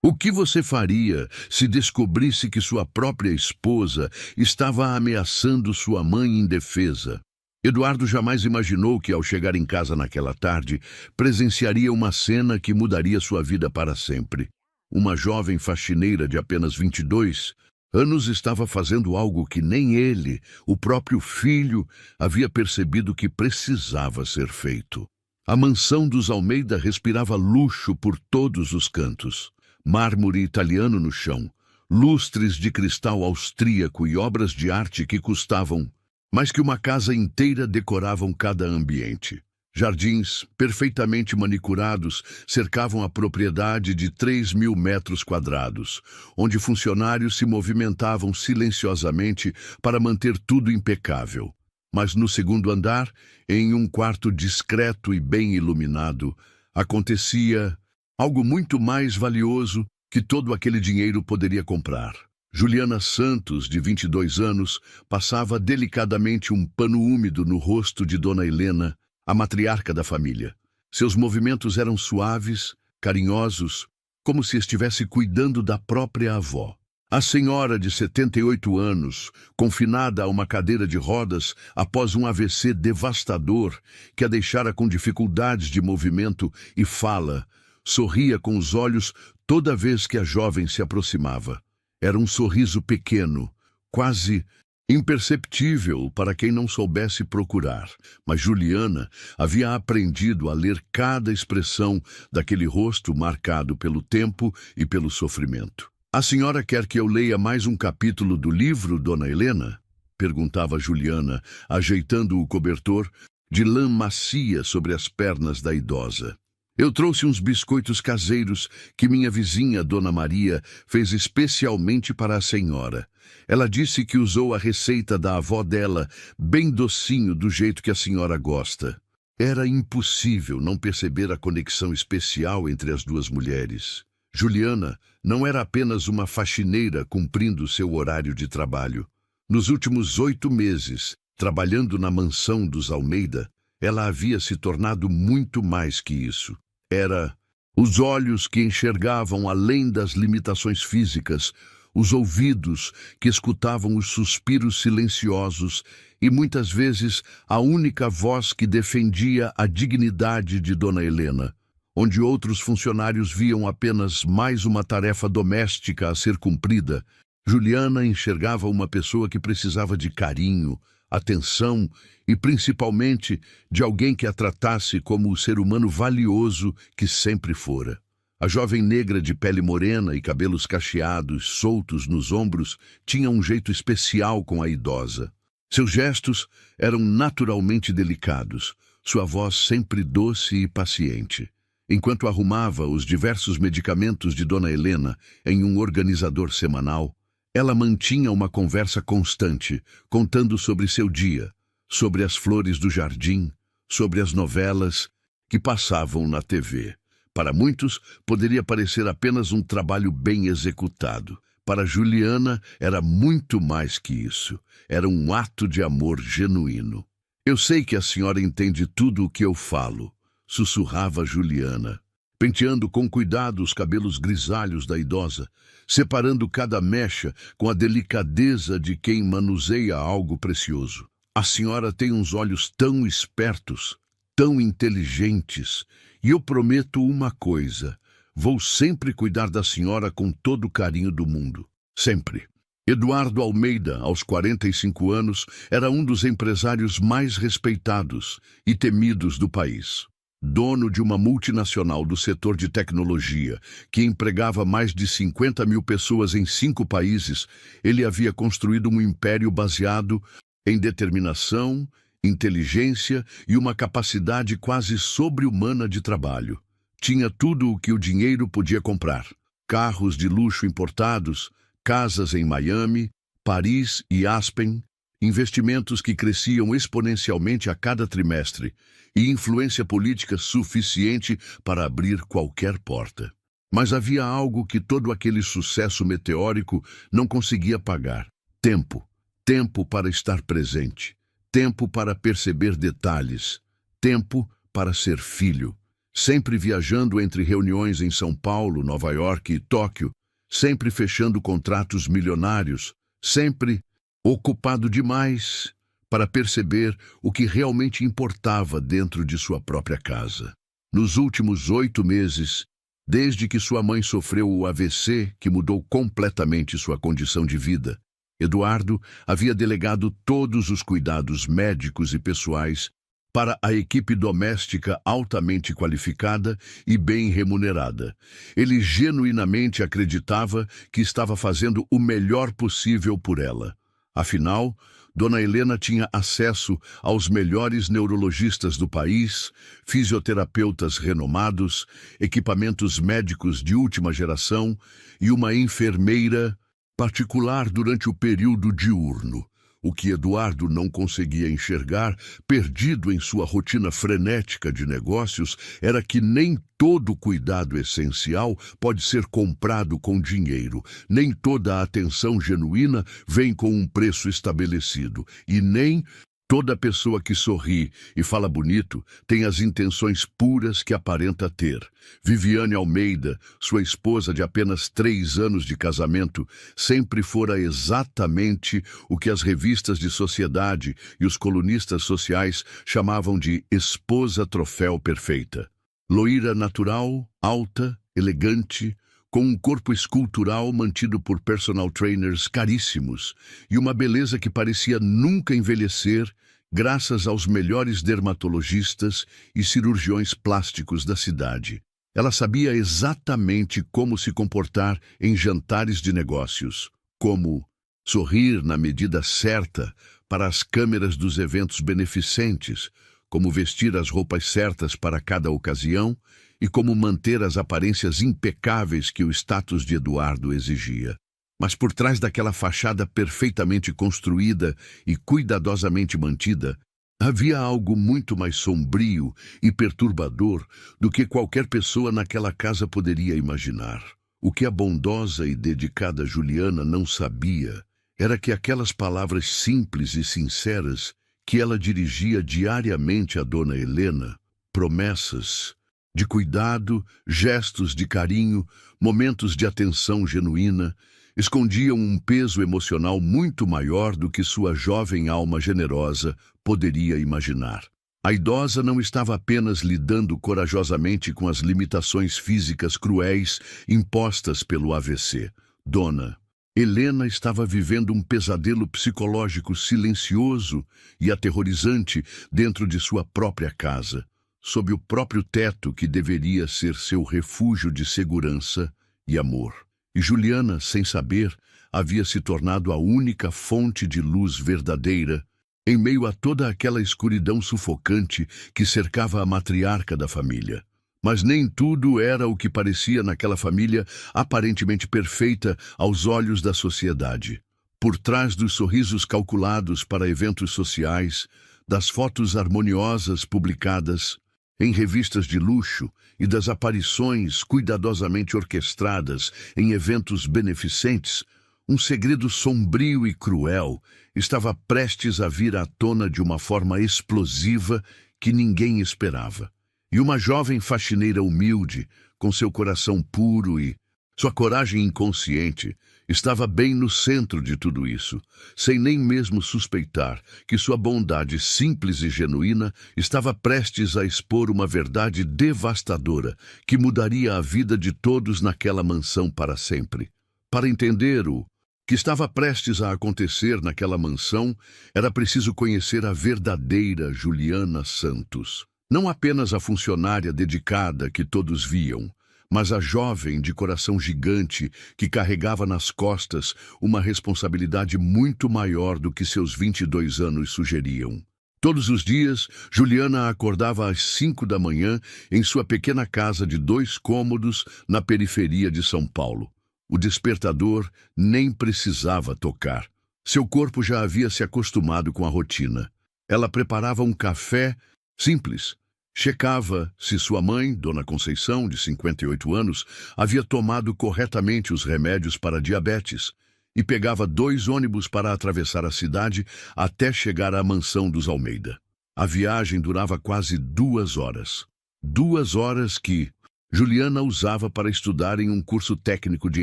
O que você faria se descobrisse que sua própria esposa estava ameaçando sua mãe indefesa? Eduardo jamais imaginou que, ao chegar em casa naquela tarde, presenciaria uma cena que mudaria sua vida para sempre. Uma jovem faxineira de apenas 22 anos estava fazendo algo que nem ele, o próprio filho, havia percebido que precisava ser feito. A mansão dos Almeida respirava luxo por todos os cantos. Mármore italiano no chão, lustres de cristal austríaco e obras de arte que custavam mais que uma casa inteira decoravam cada ambiente. Jardins, perfeitamente manicurados, cercavam a propriedade de 3.000 metros quadrados, onde funcionários se movimentavam silenciosamente para manter tudo impecável. Mas no segundo andar, em um quarto discreto e bem iluminado, acontecia algo muito mais valioso que todo aquele dinheiro poderia comprar. Juliana Santos, de 22 anos, passava delicadamente um pano úmido no rosto de Dona Helena, a matriarca da família. Seus movimentos eram suaves, carinhosos, como se estivesse cuidando da própria avó. A senhora de 78 anos, confinada a uma cadeira de rodas após um AVC devastador que a deixara com dificuldades de movimento e fala, sorria com os olhos toda vez que a jovem se aproximava. Era um sorriso pequeno, quase imperceptível para quem não soubesse procurar, mas Juliana havia aprendido a ler cada expressão daquele rosto marcado pelo tempo e pelo sofrimento. "A senhora quer que eu leia mais um capítulo do livro, Dona Helena?" perguntava Juliana, ajeitando o cobertor de lã macia sobre as pernas da idosa. "Eu trouxe uns biscoitos caseiros que minha vizinha, Dona Maria, fez especialmente para a senhora. Ela disse que usou a receita da avó dela, bem docinho, do jeito que a senhora gosta." Era impossível não perceber a conexão especial entre as duas mulheres. Juliana não era apenas uma faxineira cumprindo seu horário de trabalho. Nos últimos 8 meses, trabalhando na mansão dos Almeida, ela havia se tornado muito mais que isso. Era os olhos que enxergavam além das limitações físicas, os ouvidos que escutavam os suspiros silenciosos e, muitas vezes, a única voz que defendia a dignidade de Dona Helena, onde outros funcionários viam apenas mais uma tarefa doméstica a ser cumprida. Juliana enxergava uma pessoa que precisava de carinho, atenção e, principalmente, de alguém que a tratasse como o ser humano valioso que sempre fora. A jovem negra de pele morena e cabelos cacheados, soltos nos ombros, tinha um jeito especial com a idosa. Seus gestos eram naturalmente delicados, sua voz sempre doce e paciente. Enquanto arrumava os diversos medicamentos de Dona Helena em um organizador semanal, ela mantinha uma conversa constante, contando sobre seu dia, sobre as flores do jardim, sobre as novelas que passavam na TV. Para muitos, poderia parecer apenas um trabalho bem executado. Para Juliana, era muito mais que isso. Era um ato de amor genuíno. "Eu sei que a senhora entende tudo o que eu falo", sussurrava Juliana, penteando com cuidado os cabelos grisalhos da idosa, separando cada mecha com a delicadeza de quem manuseia algo precioso. "A senhora tem uns olhos tão espertos, tão inteligentes, e eu prometo uma coisa: vou sempre cuidar da senhora com todo o carinho do mundo. Sempre." Eduardo Almeida, aos 45 anos, era um dos empresários mais respeitados e temidos do país. Dono de uma multinacional do setor de tecnologia, que empregava mais de 50.000 pessoas em 5 países, ele havia construído um império baseado em determinação, inteligência e uma capacidade quase sobre-humana de trabalho. Tinha tudo o que o dinheiro podia comprar: carros de luxo importados, casas em Miami, Paris e Aspen, investimentos que cresciam exponencialmente a cada trimestre e influência política suficiente para abrir qualquer porta. Mas havia algo que todo aquele sucesso meteórico não conseguia pagar: tempo. Tempo para estar presente, tempo para perceber detalhes, tempo para ser filho. sempre viajando entre reuniões em São Paulo, Nova York e Tóquio, sempre fechando contratos milionários, sempre ocupado demais para perceber o que realmente importava dentro de sua própria casa. Nos últimos 8 meses, desde que sua mãe sofreu o AVC, que mudou completamente sua condição de vida, Eduardo havia delegado todos os cuidados médicos e pessoais para a equipe doméstica altamente qualificada e bem remunerada. Ele genuinamente acreditava que estava fazendo o melhor possível por ela. Afinal, Dona Helena tinha acesso aos melhores neurologistas do país, fisioterapeutas renomados, equipamentos médicos de última geração e uma enfermeira particular durante o período diurno. O que Eduardo não conseguia enxergar, perdido em sua rotina frenética de negócios, era que nem todo cuidado essencial pode ser comprado com dinheiro, nem toda a atenção genuína vem com um preço estabelecido, e nem toda pessoa que sorri e fala bonito tem as intenções puras que aparenta ter. Viviane Almeida, sua esposa de apenas 3 anos de casamento, sempre fora exatamente o que as revistas de sociedade e os colunistas sociais chamavam de esposa troféu perfeita. Loira natural, alta, elegante, com um corpo escultural mantido por personal trainers caríssimos e uma beleza que parecia nunca envelhecer, graças aos melhores dermatologistas e cirurgiões plásticos da cidade. Ela sabia exatamente como se comportar em jantares de negócios, como sorrir na medida certa para as câmeras dos eventos beneficentes, como vestir as roupas certas para cada ocasião e como manter as aparências impecáveis que o status de Eduardo exigia. Mas por trás daquela fachada perfeitamente construída e cuidadosamente mantida, havia algo muito mais sombrio e perturbador do que qualquer pessoa naquela casa poderia imaginar. O que a bondosa e dedicada Juliana não sabia era que aquelas palavras simples e sinceras que ela dirigia diariamente à Dona Helena, promessas de cuidado, gestos de carinho, momentos de atenção genuína, escondiam um peso emocional muito maior do que sua jovem alma generosa poderia imaginar. A idosa não estava apenas lidando corajosamente com as limitações físicas cruéis impostas pelo AVC. Dona Helena estava vivendo um pesadelo psicológico silencioso e aterrorizante dentro de sua própria casa, sob o próprio teto que deveria ser seu refúgio de segurança e amor. E Juliana, sem saber, havia se tornado a única fonte de luz verdadeira em meio a toda aquela escuridão sufocante que cercava a matriarca da família. Mas nem tudo era o que parecia naquela família aparentemente perfeita aos olhos da sociedade. Por trás dos sorrisos calculados para eventos sociais, das fotos harmoniosas publicadas em revistas de luxo e das aparições cuidadosamente orquestradas em eventos beneficentes, um segredo sombrio e cruel estava prestes a vir à tona de uma forma explosiva que ninguém esperava. E uma jovem faxineira humilde, com seu coração puro e sua coragem inconsciente, estava bem no centro de tudo isso, sem nem mesmo suspeitar que sua bondade simples e genuína estava prestes a expor uma verdade devastadora que mudaria a vida de todos naquela mansão para sempre. Para entender o que estava prestes a acontecer naquela mansão, era preciso conhecer a verdadeira Juliana Santos. Não apenas a funcionária dedicada que todos viam, mas a jovem de coração gigante que carregava nas costas uma responsabilidade muito maior do que seus 22 anos sugeriam. Todos os dias, Juliana acordava às 5 da manhã em sua pequena casa de 2 cômodos na periferia de São Paulo. O despertador nem precisava tocar. Seu corpo já havia se acostumado com a rotina. Ela preparava um café simples. Checava se sua mãe, Dona Conceição, de 58 anos, havia tomado corretamente os remédios para diabetes e pegava 2 ônibus para atravessar a cidade até chegar à mansão dos Almeida. A viagem durava quase 2 horas. 2 horas que Juliana usava para estudar em um curso técnico de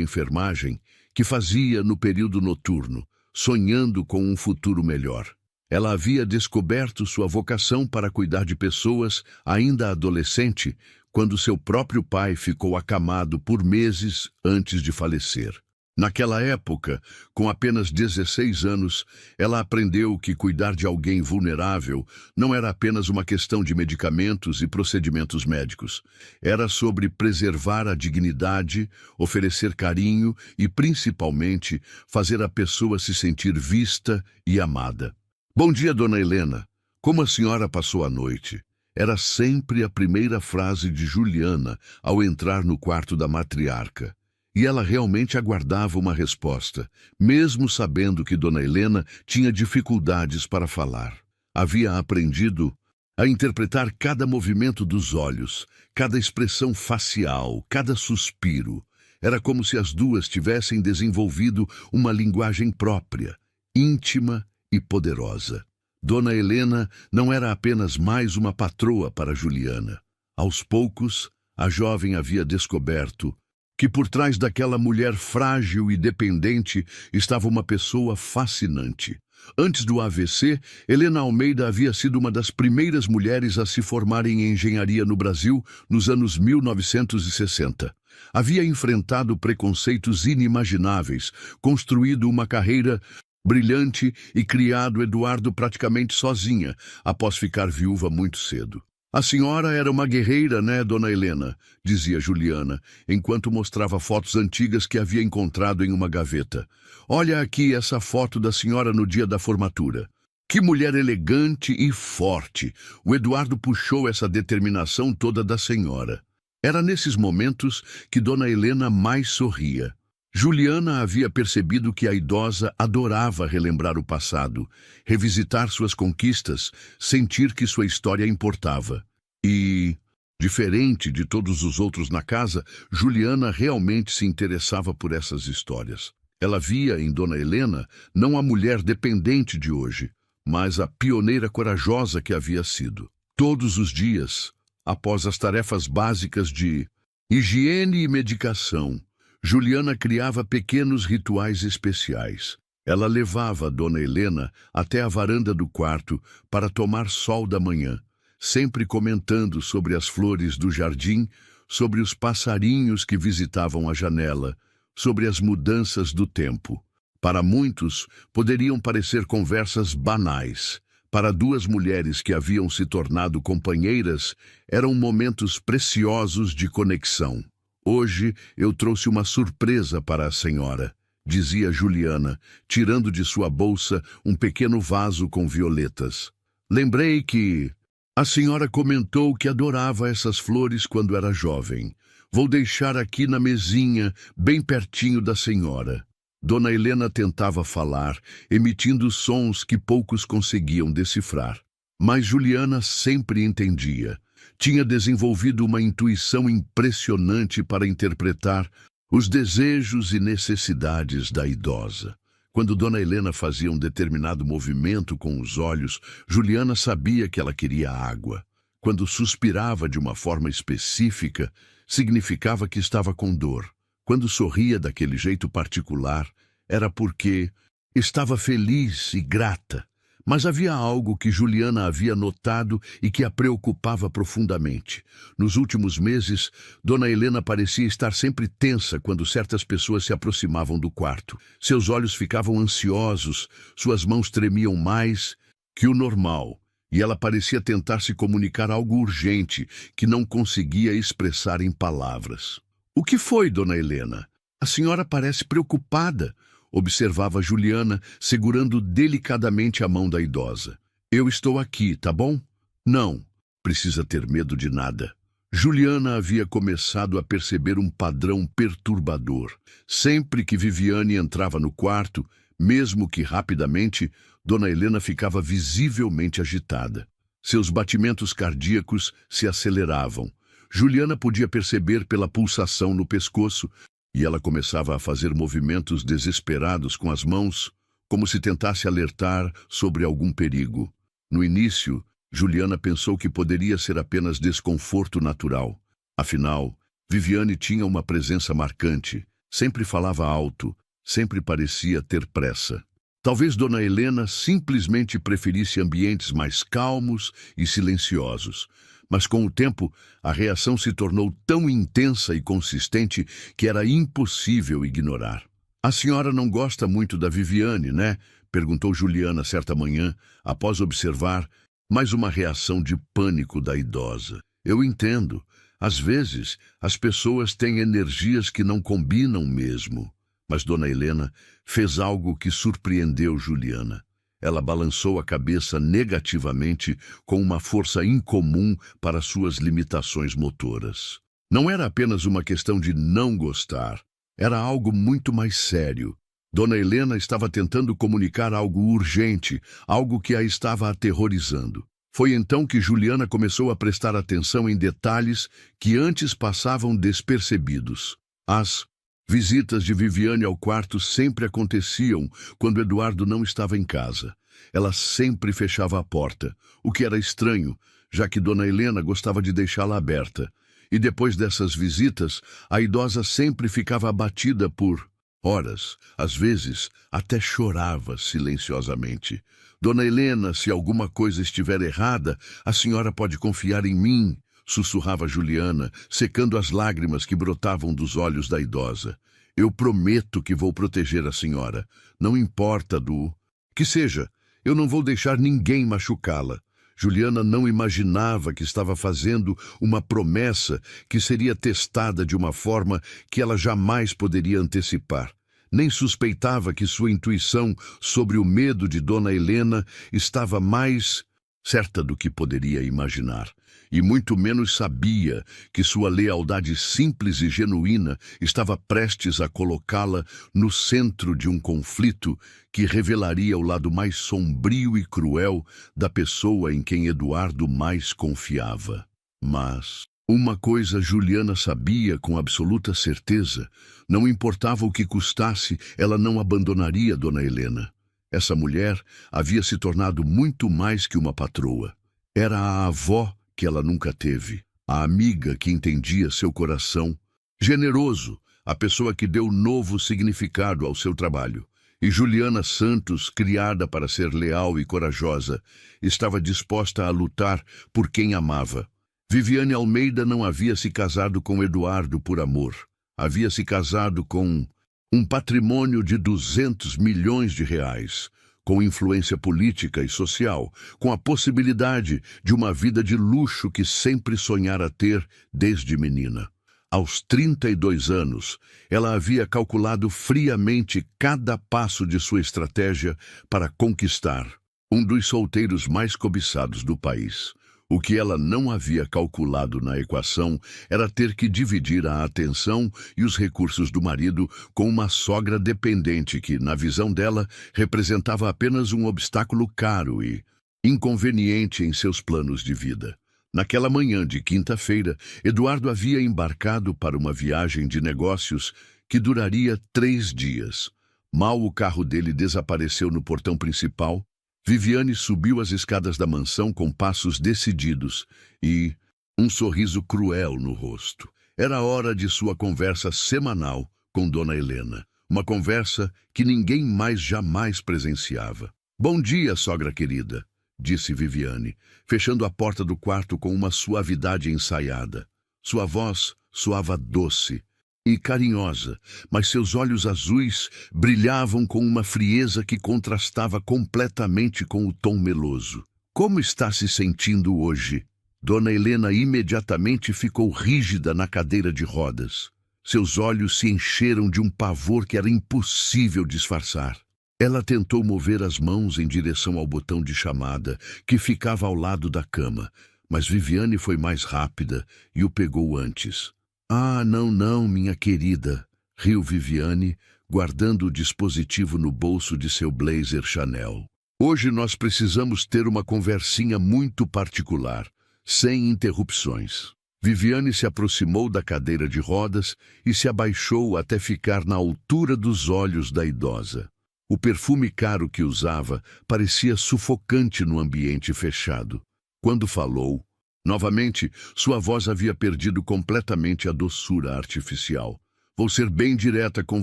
enfermagem que fazia no período noturno, sonhando com um futuro melhor. Ela havia descoberto sua vocação para cuidar de pessoas ainda adolescente, quando seu próprio pai ficou acamado por meses antes de falecer. Naquela época, com apenas 16 anos, ela aprendeu que cuidar de alguém vulnerável não era apenas uma questão de medicamentos e procedimentos médicos. Era sobre preservar a dignidade, oferecer carinho e, principalmente, fazer a pessoa se sentir vista e amada. "Bom dia, dona Helena. Como a senhora passou a noite?" Era sempre a primeira frase de Juliana ao entrar no quarto da matriarca. E ela realmente aguardava uma resposta, mesmo sabendo que dona Helena tinha dificuldades para falar. Havia aprendido a interpretar cada movimento dos olhos, cada expressão facial, cada suspiro. Era como se as duas tivessem desenvolvido uma linguagem própria, íntima e poderosa. Dona Helena não era apenas mais uma patroa para Juliana. Aos poucos, a jovem havia descoberto que por trás daquela mulher frágil e dependente estava uma pessoa fascinante. Antes do AVC, Helena Almeida havia sido uma das primeiras mulheres a se formar em engenharia no Brasil nos anos 1960. Havia enfrentado preconceitos inimagináveis, construído uma carreira brilhante e criado Eduardo praticamente sozinha, após ficar viúva muito cedo. "A senhora era uma guerreira, né, dona Helena?", dizia Juliana, enquanto mostrava fotos antigas que havia encontrado em uma gaveta. "Olha aqui essa foto da senhora no dia da formatura. Que mulher elegante e forte!" O Eduardo puxou essa determinação toda da senhora. Era nesses momentos que dona Helena mais sorria. Juliana havia percebido que a idosa adorava relembrar o passado, revisitar suas conquistas, sentir que sua história importava. E, diferente de todos os outros na casa, Juliana realmente se interessava por essas histórias. Ela via em dona Helena não a mulher dependente de hoje, mas a pioneira corajosa que havia sido. Todos os dias, após as tarefas básicas de higiene e medicação, Juliana criava pequenos rituais especiais. Ela levava dona Helena até a varanda do quarto para tomar sol da manhã, sempre comentando sobre as flores do jardim, sobre os passarinhos que visitavam a janela, sobre as mudanças do tempo. Para muitos, poderiam parecer conversas banais. Para duas mulheres que haviam se tornado companheiras, eram momentos preciosos de conexão. "Hoje eu trouxe uma surpresa para a senhora", dizia Juliana, tirando de sua bolsa um pequeno vaso com violetas. "Lembrei que a senhora comentou que adorava essas flores quando era jovem. Vou deixar aqui na mesinha, bem pertinho da senhora." Dona Helena tentava falar, emitindo sons que poucos conseguiam decifrar. Mas Juliana sempre entendia. Tinha desenvolvido uma intuição impressionante para interpretar os desejos e necessidades da idosa. Quando dona Helena fazia um determinado movimento com os olhos, Juliana sabia que ela queria água. Quando suspirava de uma forma específica, significava que estava com dor. Quando sorria daquele jeito particular, era porque estava feliz e grata. Mas havia algo que Juliana havia notado e que a preocupava profundamente. Nos últimos meses, dona Helena parecia estar sempre tensa quando certas pessoas se aproximavam do quarto. Seus olhos ficavam ansiosos, suas mãos tremiam mais que o normal, e ela parecia tentar se comunicar algo urgente que não conseguia expressar em palavras. "O que foi, dona Helena? A senhora parece preocupada", observava Juliana, segurando delicadamente a mão da idosa. "Eu estou aqui, tá bom? Não precisa ter medo de nada." Juliana havia começado a perceber um padrão perturbador. Sempre que Viviane entrava no quarto, mesmo que rapidamente, dona Helena ficava visivelmente agitada. Seus batimentos cardíacos se aceleravam. Juliana podia perceber pela pulsação no pescoço, e ela começava a fazer movimentos desesperados com as mãos, como se tentasse alertar sobre algum perigo. No início, Juliana pensou que poderia ser apenas desconforto natural. Afinal, Viviane tinha uma presença marcante, sempre falava alto, sempre parecia ter pressa. Talvez Dona Helena simplesmente preferisse ambientes mais calmos e silenciosos. Mas com o tempo, a reação se tornou tão intensa e consistente que era impossível ignorar. "A senhora não gosta muito da Viviane, né?" perguntou Juliana certa manhã, após observar mais uma reação de pânico da idosa. "Eu entendo. Às vezes, as pessoas têm energias que não combinam mesmo." Mas Dona Helena fez algo que surpreendeu Juliana. Ela balançou a cabeça negativamente com uma força incomum para suas limitações motoras. Não era apenas uma questão de não gostar. Era algo muito mais sério. Dona Helena estava tentando comunicar algo urgente, algo que a estava aterrorizando. Foi então que Juliana começou a prestar atenção em detalhes que antes passavam despercebidos. As visitas de Viviane ao quarto sempre aconteciam quando Eduardo não estava em casa. Ela sempre fechava a porta, o que era estranho, já que Dona Helena gostava de deixá-la aberta. E depois dessas visitas, a idosa sempre ficava abatida por horas. Às vezes, até chorava silenciosamente. "Dona Helena, se alguma coisa estiver errada, a senhora pode confiar em mim", sussurrava Juliana, secando as lágrimas que brotavam dos olhos da idosa. "Eu prometo que vou proteger a senhora. Não importa do que seja, eu não vou deixar ninguém machucá-la." Juliana não imaginava que estava fazendo uma promessa que seria testada de uma forma que ela jamais poderia antecipar. Nem suspeitava que sua intuição sobre o medo de Dona Helena estava mais certa do que poderia imaginar. E muito menos sabia que sua lealdade simples e genuína estava prestes a colocá-la no centro de um conflito que revelaria o lado mais sombrio e cruel da pessoa em quem Eduardo mais confiava. Mas uma coisa Juliana sabia com absoluta certeza: não importava o que custasse, ela não abandonaria Dona Helena. Essa mulher havia se tornado muito mais que uma patroa. Era a avó que ela nunca teve, a amiga que entendia seu coração, generoso, a pessoa que deu novo significado ao seu trabalho. E Juliana Santos, criada para ser leal e corajosa, estava disposta a lutar por quem amava. Viviane Almeida não havia se casado com Eduardo por amor. Havia se casado com um patrimônio de 200 milhões de reais, com influência política e social, com a possibilidade de uma vida de luxo que sempre sonhara ter desde menina. Aos 32 anos, ela havia calculado friamente cada passo de sua estratégia para conquistar um dos solteiros mais cobiçados do país. O que ela não havia calculado na equação era ter que dividir a atenção e os recursos do marido com uma sogra dependente que, na visão dela, representava apenas um obstáculo caro e inconveniente em seus planos de vida. Naquela manhã de quinta-feira, Eduardo havia embarcado para uma viagem de negócios que duraria 3 dias. Mal o carro dele desapareceu no portão principal, Viviane subiu as escadas da mansão com passos decididos e um sorriso cruel no rosto. Era hora de sua conversa semanal com Dona Helena. Uma conversa que ninguém mais jamais presenciava. "Bom dia, sogra querida", disse Viviane, fechando a porta do quarto com uma suavidade ensaiada. Sua voz soava doce e carinhosa, mas seus olhos azuis brilhavam com uma frieza que contrastava completamente com o tom meloso. "Como está se sentindo hoje?" Dona Helena imediatamente ficou rígida na cadeira de rodas. Seus olhos se encheram de um pavor que era impossível disfarçar. Ela tentou mover as mãos em direção ao botão de chamada, que ficava ao lado da cama, mas Viviane foi mais rápida e o pegou antes. "Ah, não, minha querida", riu Viviane, guardando o dispositivo no bolso de seu blazer Chanel. "Hoje nós precisamos ter uma conversinha muito particular, sem interrupções." Viviane se aproximou da cadeira de rodas e se abaixou até ficar na altura dos olhos da idosa. O perfume caro que usava parecia sufocante no ambiente fechado. Quando falou, novamente, sua voz havia perdido completamente a doçura artificial. Vou ser bem direta com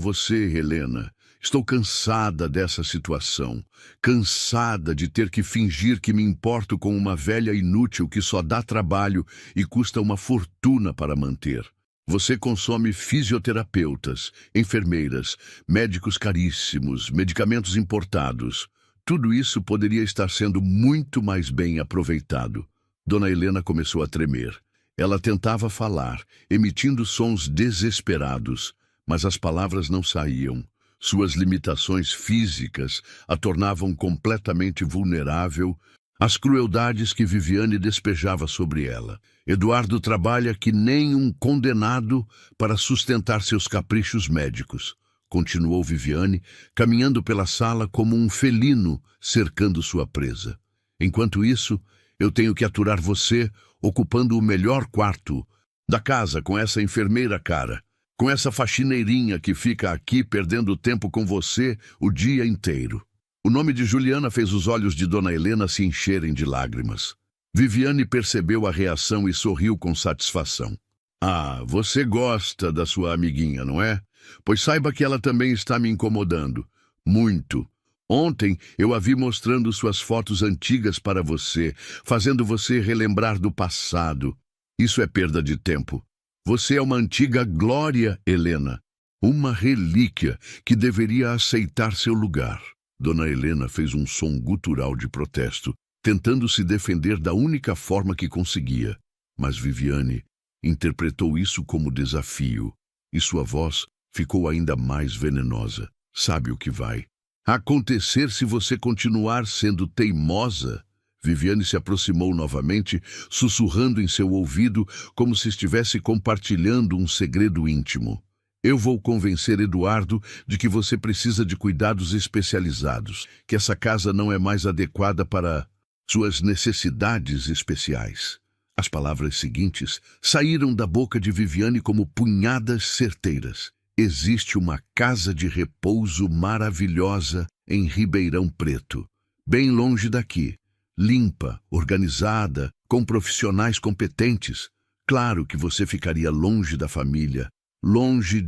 você, Helena. Estou cansada dessa situação. Cansada de ter que fingir que me importo com uma velha inútil que só dá trabalho e custa uma fortuna para manter. Você consome fisioterapeutas, enfermeiras, médicos caríssimos, medicamentos importados. Tudo isso poderia estar sendo muito mais bem aproveitado. Dona Helena começou a tremer. Ela tentava falar, emitindo sons desesperados, mas as palavras não saíam. Suas limitações físicas a tornavam completamente vulnerável às crueldades que Viviane despejava sobre ela. Eduardo trabalha que nem um condenado para sustentar seus caprichos médicos, continuou Viviane, caminhando pela sala como um felino cercando sua presa. Enquanto isso, eu tenho que aturar você ocupando o melhor quarto da casa com essa enfermeira cara, com essa faxineirinha que fica aqui perdendo tempo com você o dia inteiro. O nome de Juliana fez os olhos de Dona Helena se encherem de lágrimas. Viviane percebeu a reação e sorriu com satisfação. Ah, você gosta da sua amiguinha, não é? Pois saiba que ela também está me incomodando. Muito. Ontem eu a vi mostrando suas fotos antigas para você, fazendo você relembrar do passado. Isso é perda de tempo. Você é uma antiga glória, Helena. Uma relíquia que deveria aceitar seu lugar. Dona Helena fez um som gutural de protesto, tentando se defender da única forma que conseguia. Mas Viviane interpretou isso como desafio, e sua voz ficou ainda mais venenosa. Sabe o que vai acontecer se você continuar sendo teimosa? Viviane se aproximou novamente, sussurrando em seu ouvido como se estivesse compartilhando um segredo íntimo. Eu vou convencer Eduardo de que você precisa de cuidados especializados, que essa casa não é mais adequada para suas necessidades especiais. As palavras seguintes saíram da boca de Viviane como punhadas certeiras. Existe uma casa de repouso maravilhosa em Ribeirão Preto, bem longe daqui. Limpa, organizada, com profissionais competentes. Claro que você ficaria longe da família, longe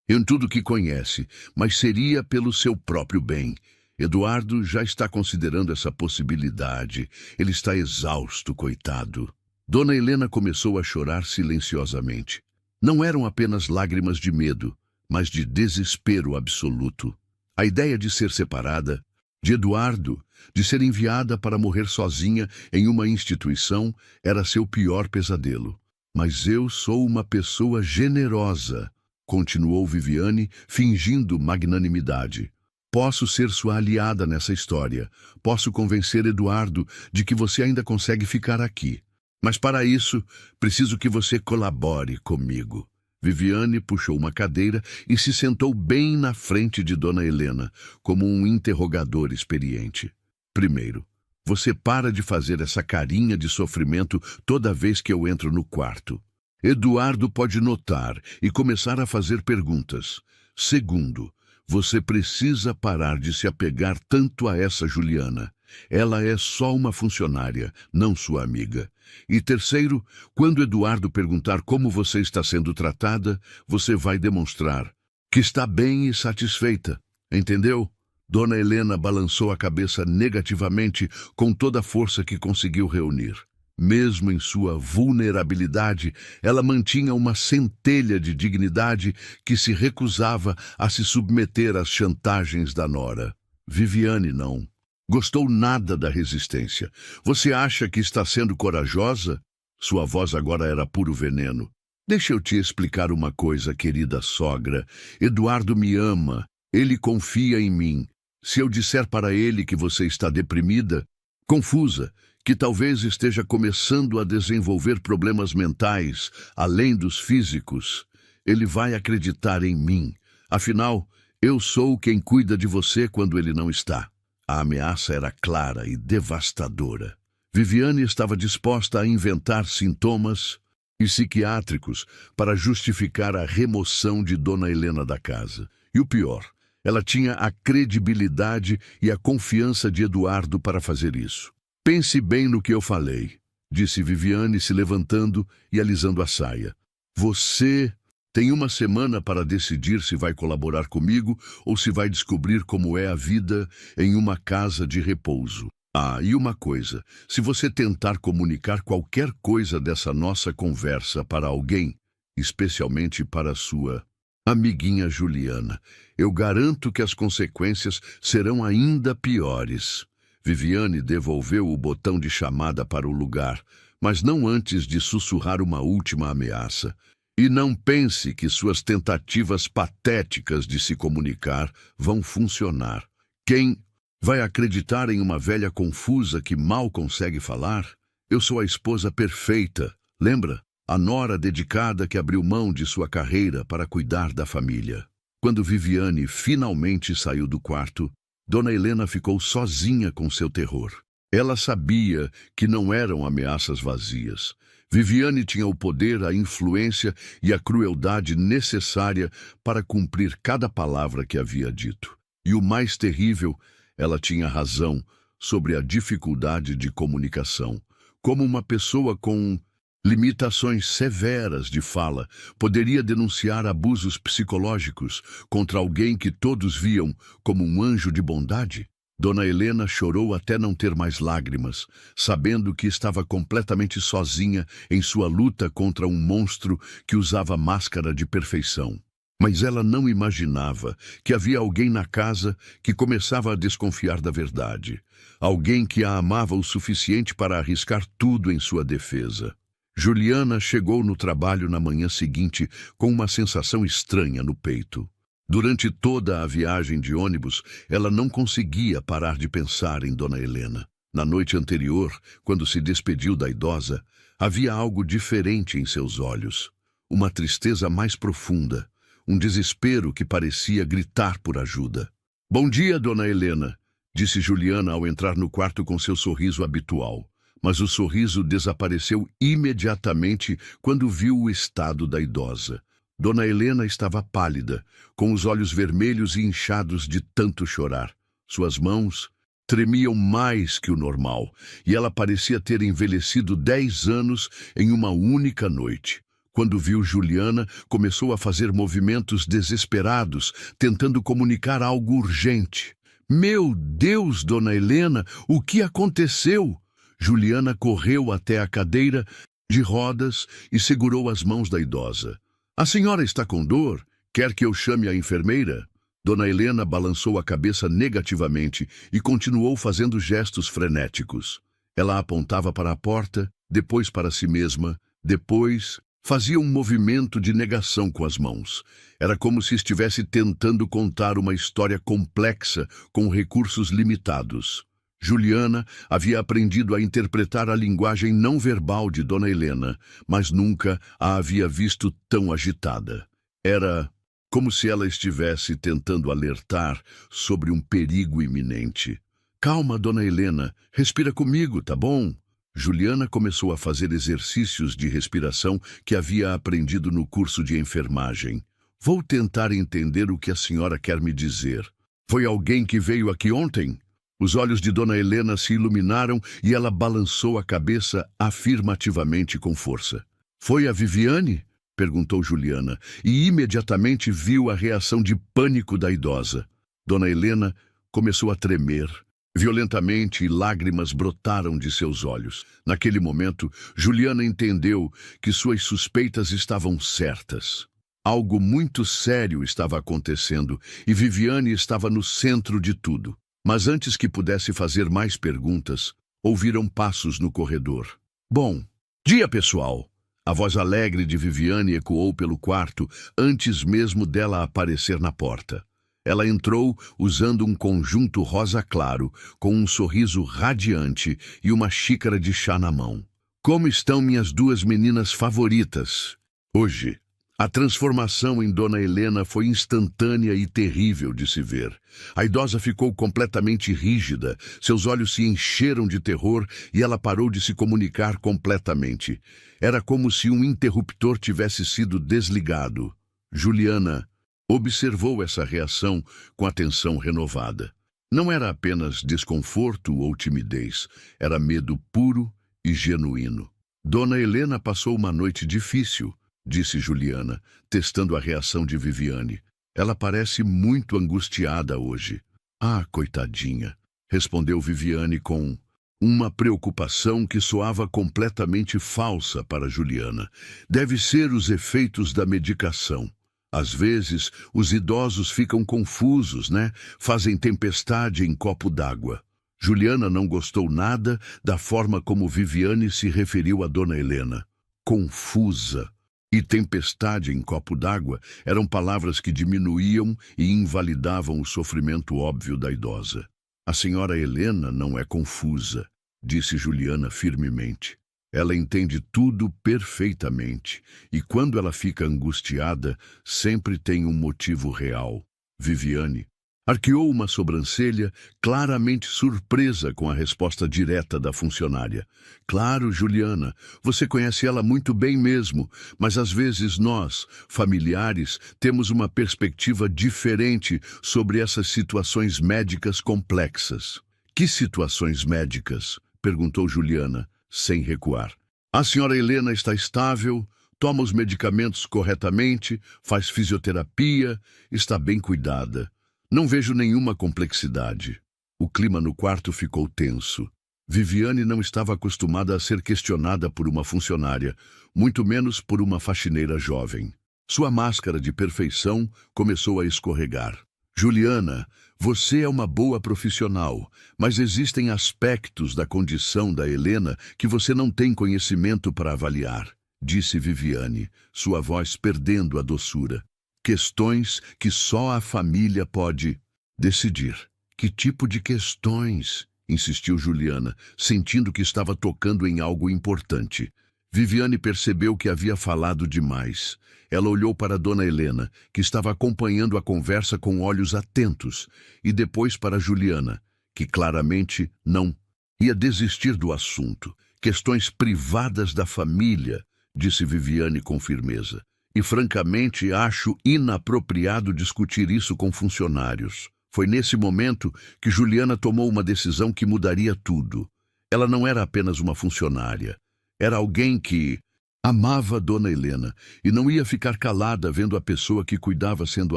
em tudo que conhece, mas seria pelo seu próprio bem. Eduardo já está considerando essa possibilidade. Ele está exausto, coitado. Dona Helena começou a chorar silenciosamente. Não eram apenas lágrimas de medo, mas de desespero absoluto. A ideia de ser separada, de Eduardo, de ser enviada para morrer sozinha em uma instituição, era seu pior pesadelo. Mas eu sou uma pessoa generosa, continuou Viviane, fingindo magnanimidade. Posso ser sua aliada nessa história. Posso convencer Eduardo de que você ainda consegue ficar aqui. Mas para isso, preciso que você colabore comigo. Viviane puxou uma cadeira e se sentou bem na frente de Dona Helena, como um interrogador experiente. Primeiro, você para de fazer essa carinha de sofrimento toda vez que eu entro no quarto. Eduardo pode notar e começar a fazer perguntas. Segundo, você precisa parar de se apegar tanto a essa Juliana. Ela é só uma funcionária, não sua amiga. E terceiro, quando Eduardo perguntar como você está sendo tratada, você vai demonstrar que está bem e satisfeita. Entendeu? Dona Helena balançou a cabeça negativamente com toda a força que conseguiu reunir. Mesmo em sua vulnerabilidade, ela mantinha uma centelha de dignidade que se recusava a se submeter às chantagens da nora. Viviane não gostou nada da resistência. Você acha que está sendo corajosa? Sua voz agora era puro veneno. Deixa eu te explicar uma coisa, querida sogra. Eduardo me ama. Ele confia em mim. Se eu disser para ele que você está deprimida, confusa, que talvez esteja começando a desenvolver problemas mentais, além dos físicos, ele vai acreditar em mim. Afinal, eu sou quem cuida de você quando ele não está. A ameaça era clara e devastadora. Viviane estava disposta a inventar sintomas psiquiátricos para justificar a remoção de Dona Helena da casa. E o pior, ela tinha a credibilidade e a confiança de Eduardo para fazer isso. Pense bem no que eu falei, disse Viviane, se levantando e alisando a saia. Você tem uma semana para decidir se vai colaborar comigo ou se vai descobrir como é a vida em uma casa de repouso. Ah, e uma coisa, se você tentar comunicar qualquer coisa dessa nossa conversa para alguém, especialmente para sua amiguinha Juliana, eu garanto que as consequências serão ainda piores. Viviane devolveu o botão de chamada para o lugar, mas não antes de sussurrar uma última ameaça. E não pense que suas tentativas patéticas de se comunicar vão funcionar. Quem vai acreditar em uma velha confusa que mal consegue falar? Eu sou a esposa perfeita, lembra? A nora dedicada que abriu mão de sua carreira para cuidar da família. Quando Viviane finalmente saiu do quarto, Dona Helena ficou sozinha com seu terror. Ela sabia que não eram ameaças vazias. Viviane tinha o poder, a influência e a crueldade necessária para cumprir cada palavra que havia dito. E o mais terrível, ela tinha razão sobre a dificuldade de comunicação. Como uma pessoa com limitações severas de fala poderia denunciar abusos psicológicos contra alguém que todos viam como um anjo de bondade? Dona Helena chorou até não ter mais lágrimas, sabendo que estava completamente sozinha em sua luta contra um monstro que usava máscara de perfeição. Mas ela não imaginava que havia alguém na casa que começava a desconfiar da verdade. Alguém que a amava o suficiente para arriscar tudo em sua defesa. Juliana chegou no trabalho na manhã seguinte com uma sensação estranha no peito. Durante toda a viagem de ônibus, ela não conseguia parar de pensar em Dona Helena. Na noite anterior, quando se despediu da idosa, havia algo diferente em seus olhos. Uma tristeza mais profunda, um desespero que parecia gritar por ajuda. "Bom dia, Dona Helena", disse Juliana ao entrar no quarto com seu sorriso habitual. Mas o sorriso desapareceu imediatamente quando viu o estado da idosa. Dona Helena estava pálida, com os olhos vermelhos e inchados de tanto chorar. Suas mãos tremiam mais que o normal, e ela parecia ter envelhecido 10 anos em uma única noite. Quando viu Juliana, começou a fazer movimentos desesperados, tentando comunicar algo urgente. "Meu Deus, Dona Helena, o que aconteceu?" Juliana correu até a cadeira de rodas e segurou as mãos da idosa. "A senhora está com dor? Quer que eu chame a enfermeira?" Dona Helena balançou a cabeça negativamente e continuou fazendo gestos frenéticos. Ela apontava para a porta, depois para si mesma, depois fazia um movimento de negação com as mãos. Era como se estivesse tentando contar uma história complexa com recursos limitados. Juliana havia aprendido a interpretar a linguagem não verbal de Dona Helena, mas nunca a havia visto tão agitada. Era como se ela estivesse tentando alertar sobre um perigo iminente. "Calma, Dona Helena, respira comigo, tá bom?" Juliana começou a fazer exercícios de respiração que havia aprendido no curso de enfermagem. "Vou tentar entender o que a senhora quer me dizer. Foi alguém que veio aqui ontem?" Os olhos de Dona Helena se iluminaram e ela balançou a cabeça afirmativamente com força. "Foi a Viviane?" perguntou Juliana, e imediatamente viu a reação de pânico da idosa. Dona Helena começou a tremer violentamente e lágrimas brotaram de seus olhos. Naquele momento, Juliana entendeu que suas suspeitas estavam certas. Algo muito sério estava acontecendo e Viviane estava no centro de tudo. Mas antes que pudesse fazer mais perguntas, ouviram passos no corredor. "Bom dia, pessoal!" A voz alegre de Viviane ecoou pelo quarto antes mesmo dela aparecer na porta. Ela entrou usando um conjunto rosa claro, com um sorriso radiante e uma xícara de chá na mão. "Como estão minhas duas meninas favoritas?" Hoje, a transformação em Dona Helena foi instantânea e terrível de se ver. A idosa ficou completamente rígida, seus olhos se encheram de terror e ela parou de se comunicar completamente. Era como se um interruptor tivesse sido desligado. Juliana observou essa reação com atenção renovada. Não era apenas desconforto ou timidez, era medo puro e genuíno. Dona Helena passou uma noite difícil, disse Juliana, testando a reação de Viviane. Ela parece muito angustiada hoje. Ah, coitadinha, respondeu Viviane com uma preocupação que soava completamente falsa para Juliana. Deve ser os efeitos da medicação. Às vezes, os idosos ficam confusos, né? Fazem tempestade em copo d'água. Juliana não gostou nada da forma como Viviane se referiu a Dona Helena. Confusa e tempestade em copo d'água eram palavras que diminuíam e invalidavam o sofrimento óbvio da idosa. A senhora Helena não é confusa, disse Juliana firmemente. Ela entende tudo perfeitamente, e quando ela fica angustiada, sempre tem um motivo real. Viviane arqueou uma sobrancelha, claramente surpresa com a resposta direta da funcionária. Claro, Juliana, você conhece ela muito bem mesmo, mas às vezes nós, familiares, temos uma perspectiva diferente sobre essas situações médicas complexas. Que situações médicas? Perguntou Juliana, sem recuar. A senhora Helena está estável, toma os medicamentos corretamente, faz fisioterapia, está bem cuidada. Não vejo nenhuma complexidade. O clima no quarto ficou tenso. Viviane não estava acostumada a ser questionada por uma funcionária, muito menos por uma faxineira jovem. Sua máscara de perfeição começou a escorregar. Juliana, você é uma boa profissional, mas existem aspectos da condição da Helena que você não tem conhecimento para avaliar, disse Viviane, sua voz perdendo a doçura. Questões que só a família pode decidir. Que tipo de questões? Insistiu Juliana, sentindo que estava tocando em algo importante. Viviane percebeu que havia falado demais. Ela olhou para Dona Helena, que estava acompanhando a conversa com olhos atentos, e depois para Juliana, que claramente não ia desistir do assunto. Questões privadas da família, disse Viviane com firmeza. E francamente acho inapropriado discutir isso com funcionários. Foi nesse momento que Juliana tomou uma decisão que mudaria tudo. Ela não era apenas uma funcionária. Era alguém que amava Dona Helena e não ia ficar calada vendo a pessoa que cuidava sendo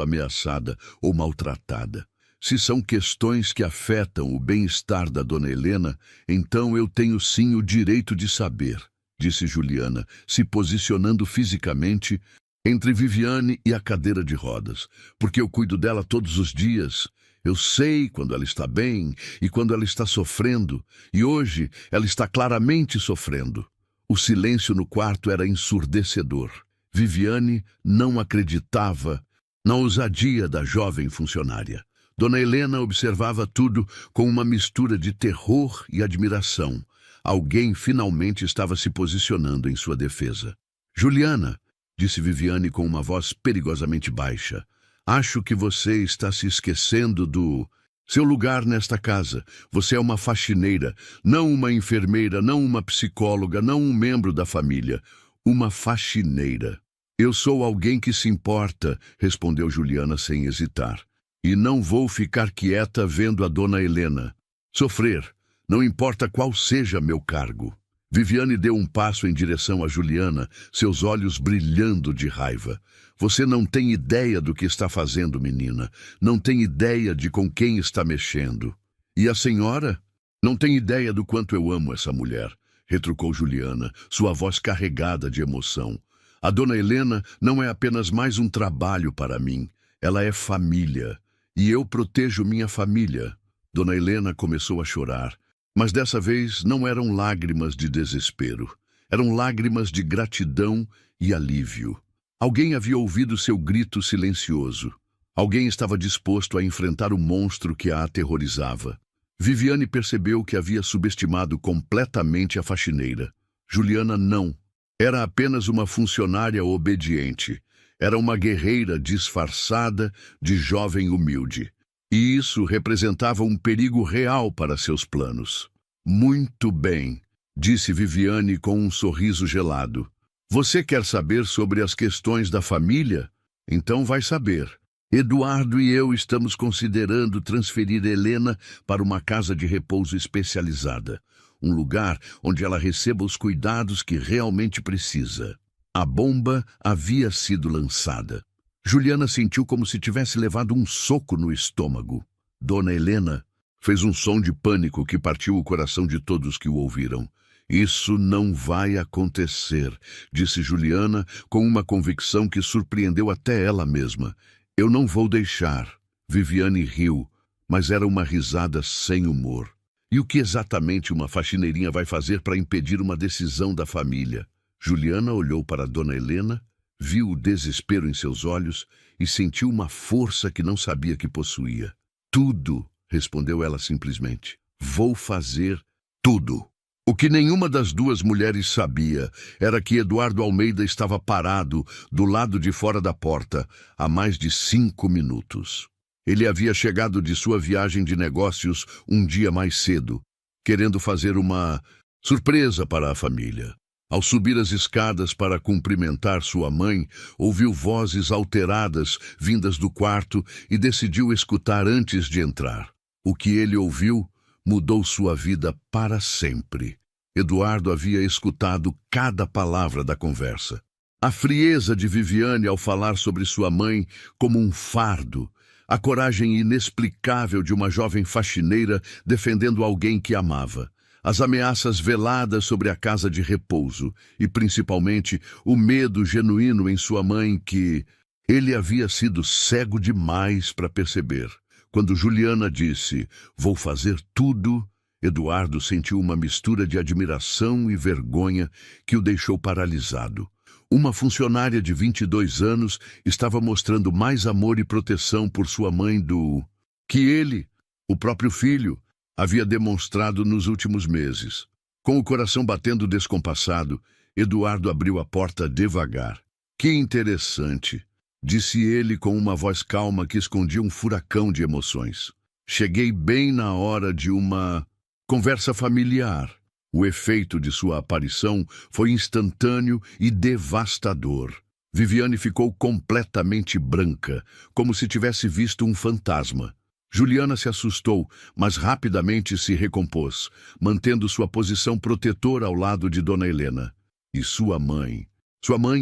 ameaçada ou maltratada. Se são questões que afetam o bem-estar da Dona Helena, então eu tenho sim o direito de saber, disse Juliana, se posicionando fisicamente entre Viviane e a cadeira de rodas, porque eu cuido dela todos os dias. Eu sei quando ela está bem e quando ela está sofrendo, e hoje ela está claramente sofrendo. O silêncio no quarto era ensurdecedor. Viviane não acreditava na ousadia da jovem funcionária. Dona Helena observava tudo com uma mistura de terror e admiração. Alguém finalmente estava se posicionando em sua defesa. Juliana, disse Viviane com uma voz perigosamente baixa, acho que você está se esquecendo do seu lugar nesta casa. Você é uma faxineira, não uma enfermeira, não uma psicóloga, não um membro da família. Uma faxineira. Eu sou alguém que se importa, respondeu Juliana sem hesitar. E não vou ficar quieta vendo a Dona Helena sofrer, não importa qual seja meu cargo. Viviane deu um passo em direção a Juliana, seus olhos brilhando de raiva. Você não tem ideia do que está fazendo, menina. Não tem ideia de com quem está mexendo. E a senhora? Não tem ideia do quanto eu amo essa mulher, retrucou Juliana, sua voz carregada de emoção. A Dona Helena não é apenas mais um trabalho para mim. Ela é família. E eu protejo minha família. Dona Helena começou a chorar. Mas dessa vez não eram lágrimas de desespero. Eram lágrimas de gratidão e alívio. Alguém havia ouvido seu grito silencioso. Alguém estava disposto a enfrentar o monstro que a aterrorizava. Viviane percebeu que havia subestimado completamente a faxineira. Juliana não. Era apenas uma funcionária obediente. Era uma guerreira disfarçada de jovem humilde. E isso representava um perigo real para seus planos. Muito bem, disse Viviane com um sorriso gelado. Você quer saber sobre as questões da família? Então vai saber. Eduardo e eu estamos considerando transferir Helena para uma casa de repouso especializada, um lugar onde ela receba os cuidados que realmente precisa. A bomba havia sido lançada. Juliana sentiu como se tivesse levado um soco no estômago. Dona Helena fez um som de pânico que partiu o coração de todos que o ouviram. Isso não vai acontecer, disse Juliana com uma convicção que surpreendeu até ela mesma. Eu não vou deixar. Viviane riu, mas era uma risada sem humor. E o que exatamente uma faxineirinha vai fazer para impedir uma decisão da família? Juliana olhou para Dona Helena, viu o desespero em seus olhos e sentiu uma força que não sabia que possuía. Tudo, respondeu ela simplesmente. Vou fazer tudo. O que nenhuma das duas mulheres sabia era que Eduardo Almeida estava parado do lado de fora da porta há mais de 5 minutos. Ele havia chegado de sua viagem de negócios um dia mais cedo, querendo fazer uma surpresa para a família. Ao subir as escadas para cumprimentar sua mãe, ouviu vozes alteradas vindas do quarto e decidiu escutar antes de entrar. O que ele ouviu mudou sua vida para sempre. Eduardo havia escutado cada palavra da conversa. A frieza de Viviane ao falar sobre sua mãe como um fardo, a coragem inexplicável de uma jovem faxineira defendendo alguém que amava, as ameaças veladas sobre a casa de repouso e, principalmente, o medo genuíno em sua mãe que ele havia sido cego demais para perceber. Quando Juliana disse, vou fazer tudo, Eduardo sentiu uma mistura de admiração e vergonha que o deixou paralisado. Uma funcionária de 22 anos estava mostrando mais amor e proteção por sua mãe do que ele, o próprio filho, havia demonstrado nos últimos meses. Com o coração batendo descompassado, Eduardo abriu a porta devagar. Que interessante, disse ele com uma voz calma que escondia um furacão de emoções. Cheguei bem na hora de uma conversa familiar. O efeito de sua aparição foi instantâneo e devastador. Viviane ficou completamente branca, como se tivesse visto um fantasma. Juliana se assustou, mas rapidamente se recompôs, mantendo sua posição protetora ao lado de Dona Helena. E sua mãe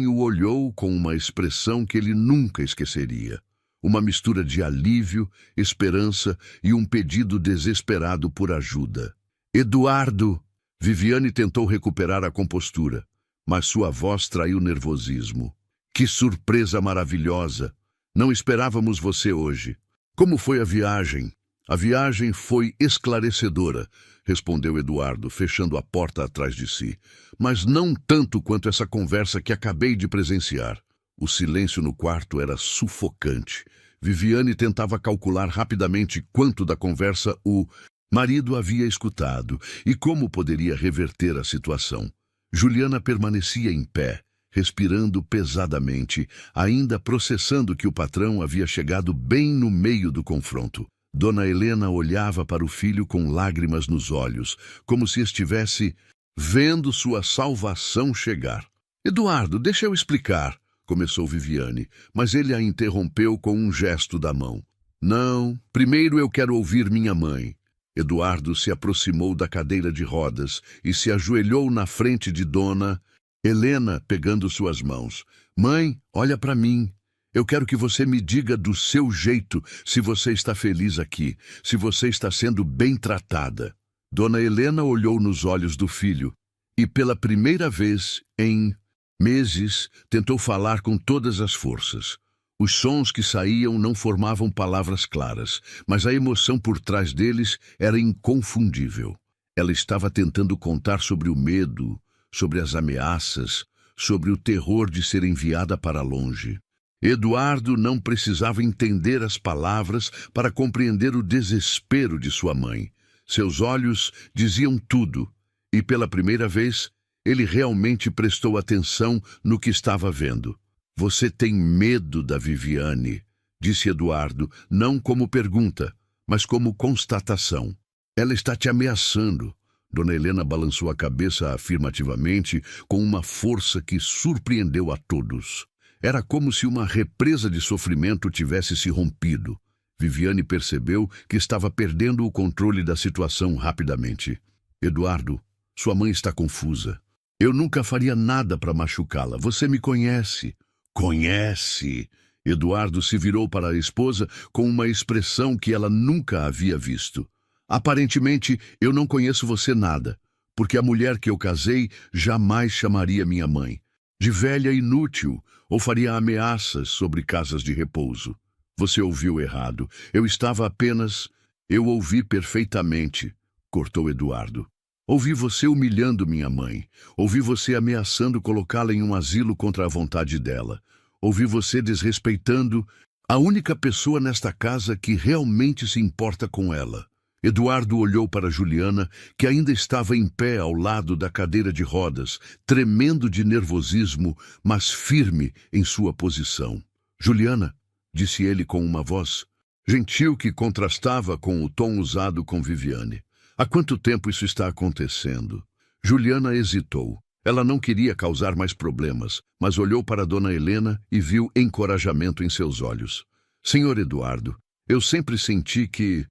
o olhou com uma expressão que ele nunca esqueceria. Uma mistura de alívio, esperança e um pedido desesperado por ajuda. Eduardo! Viviane tentou recuperar a compostura, mas sua voz traiu nervosismo. Que surpresa maravilhosa! Não esperávamos você hoje. Como foi a viagem? A viagem foi esclarecedora, respondeu Eduardo, fechando a porta atrás de si. Mas não tanto quanto essa conversa que acabei de presenciar. O silêncio no quarto era sufocante. Viviane tentava calcular rapidamente quanto da conversa o marido havia escutado e como poderia reverter a situação. Juliana permanecia em pé, respirando pesadamente, ainda processando que o patrão havia chegado bem no meio do confronto. Dona Helena olhava para o filho com lágrimas nos olhos, como se estivesse vendo sua salvação chegar. Eduardo, deixa eu explicar, começou Viviane, mas ele a interrompeu com um gesto da mão. Não, primeiro eu quero ouvir minha mãe. Eduardo se aproximou da cadeira de rodas e se ajoelhou na frente de Dona Helena, pegando suas mãos. Mãe, olha para mim. Eu quero que você me diga do seu jeito se você está feliz aqui, se você está sendo bem tratada. Dona Helena olhou nos olhos do filho e, pela primeira vez em meses, tentou falar com todas as forças. Os sons que saíam não formavam palavras claras, mas a emoção por trás deles era inconfundível. Ela estava tentando contar sobre o medo, sobre as ameaças, sobre o terror de ser enviada para longe. Eduardo não precisava entender as palavras para compreender o desespero de sua mãe. Seus olhos diziam tudo, e pela primeira vez, ele realmente prestou atenção no que estava vendo. Você tem medo da Viviane, disse Eduardo, não como pergunta, mas como constatação. Ela está te ameaçando. Dona Helena balançou a cabeça afirmativamente com uma força que surpreendeu a todos. Era como se uma represa de sofrimento tivesse se rompido. Viviane percebeu que estava perdendo o controle da situação rapidamente. Eduardo, sua mãe está confusa. Eu nunca faria nada para machucá-la. Você me conhece. Conhece? Eduardo se virou para a esposa com uma expressão que ela nunca havia visto. Aparentemente, eu não conheço você nada, porque a mulher que eu casei jamais chamaria minha mãe de velha inútil ou faria ameaças sobre casas de repouso. Você ouviu errado. Eu estava apenas... Eu ouvi perfeitamente, cortou Eduardo. Ouvi você humilhando minha mãe. Ouvi você ameaçando colocá-la em um asilo contra a vontade dela. Ouvi você desrespeitando a única pessoa nesta casa que realmente se importa com ela. Eduardo olhou para Juliana, que ainda estava em pé ao lado da cadeira de rodas, tremendo de nervosismo, mas firme em sua posição. Juliana, disse ele com uma voz gentil que contrastava com o tom usado com Viviane. Há quanto tempo isso está acontecendo? Juliana hesitou. Ela não queria causar mais problemas, mas olhou para Dona Helena e viu encorajamento em seus olhos. Senhor Eduardo, eu sempre senti que...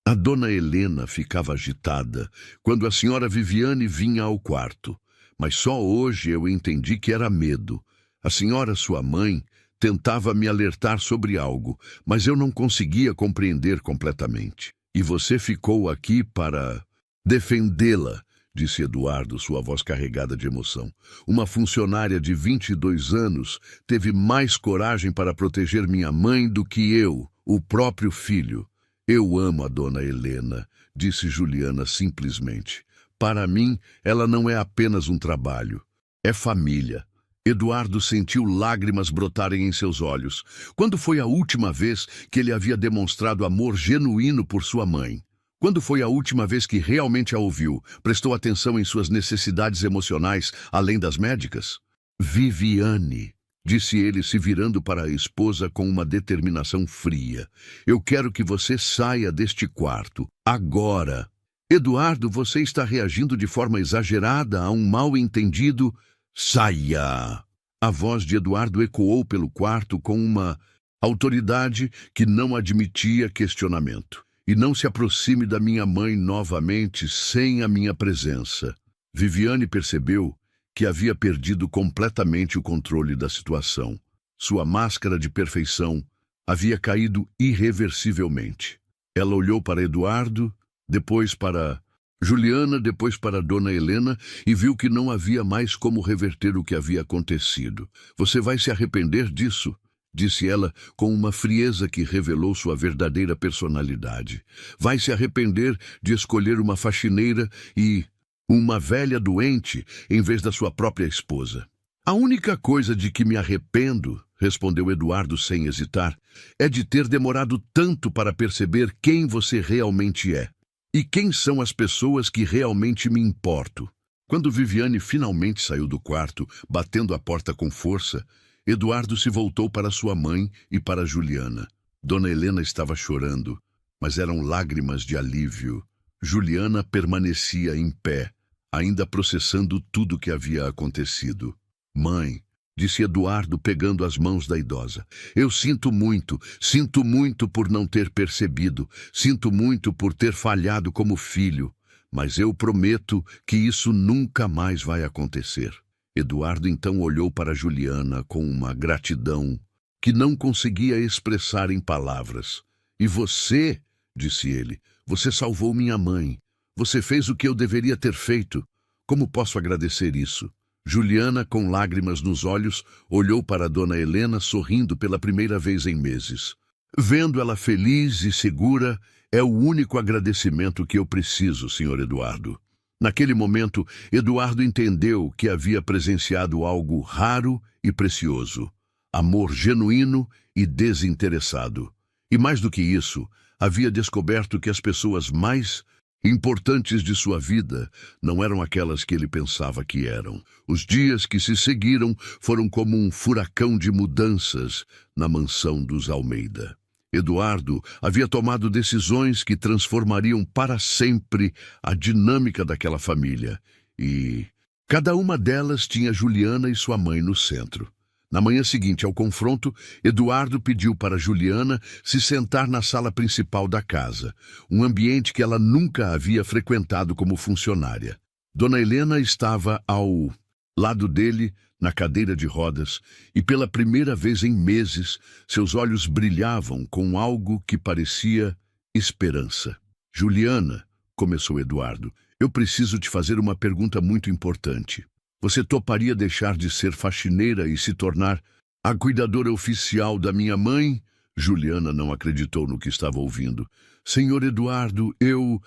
A Dona Helena ficava agitada quando a senhora Viviane vinha ao quarto, mas só hoje eu entendi que era medo. A senhora, sua mãe, tentava me alertar sobre algo, mas eu não conseguia compreender completamente. E você ficou aqui para defendê-la, disse Eduardo, sua voz carregada de emoção. Uma funcionária de 22 anos teve mais coragem para proteger minha mãe do que eu, o próprio filho. Eu amo a Dona Helena, disse Juliana simplesmente. Para mim, ela não é apenas um trabalho, é família. Eduardo sentiu lágrimas brotarem em seus olhos. Quando foi a última vez que ele havia demonstrado amor genuíno por sua mãe? Quando foi a última vez que realmente a ouviu, prestou atenção em suas necessidades emocionais, além das médicas? Viviane, disse ele se virando para a esposa com uma determinação fria. Eu quero que você saia deste quarto, agora. Eduardo, você está reagindo de forma exagerada a um mal-entendido. Saia! A voz de Eduardo ecoou pelo quarto com uma autoridade que não admitia questionamento. E não se aproxime da minha mãe novamente sem a minha presença. Viviane percebeu que havia perdido completamente o controle da situação. Sua máscara de perfeição havia caído irreversivelmente. Ela olhou para Eduardo, depois para Juliana, depois para Dona Helena e viu que não havia mais como reverter o que havia acontecido. Você vai se arrepender disso, disse ela com uma frieza que revelou sua verdadeira personalidade. Vai se arrepender de escolher uma faxineira e uma velha doente em vez da sua própria esposa. A única coisa de que me arrependo, respondeu Eduardo sem hesitar, é de ter demorado tanto para perceber quem você realmente é. E quem são as pessoas que realmente me importo? Quando Viviane finalmente saiu do quarto, batendo a porta com força, Eduardo se voltou para sua mãe e para Juliana. Dona Helena estava chorando, mas eram lágrimas de alívio. Juliana permanecia em pé, ainda processando tudo o que havia acontecido. Mãe, disse Eduardo pegando as mãos da idosa. Eu sinto muito por não ter percebido, sinto muito por ter falhado como filho, mas eu prometo que isso nunca mais vai acontecer. Eduardo então olhou para Juliana com uma gratidão que não conseguia expressar em palavras. E você, disse ele, você salvou minha mãe. Você fez o que eu deveria ter feito. Como posso agradecer isso? Juliana, com lágrimas nos olhos, olhou para Dona Helena sorrindo pela primeira vez em meses. Vendo ela feliz e segura, é o único agradecimento que eu preciso, Sr. Eduardo. Naquele momento, Eduardo entendeu que havia presenciado algo raro e precioso. Amor genuíno e desinteressado. E mais do que isso, havia descoberto que as pessoas mais importantes de sua vida não eram aquelas que ele pensava que eram. Os dias que se seguiram foram como um furacão de mudanças na mansão dos Almeida. Eduardo havia tomado decisões que transformariam para sempre a dinâmica daquela família. E cada uma delas tinha Juliana e sua mãe no centro. Na manhã seguinte ao confronto, Eduardo pediu para Juliana se sentar na sala principal da casa, um ambiente que ela nunca havia frequentado como funcionária. Dona Helena estava ao lado dele, na cadeira de rodas, e pela primeira vez em meses, seus olhos brilhavam com algo que parecia esperança. Juliana, começou Eduardo, eu preciso te fazer uma pergunta muito importante. Você toparia deixar de ser faxineira e se tornar a cuidadora oficial da minha mãe? Juliana não acreditou no que estava ouvindo. Senhor Eduardo, eu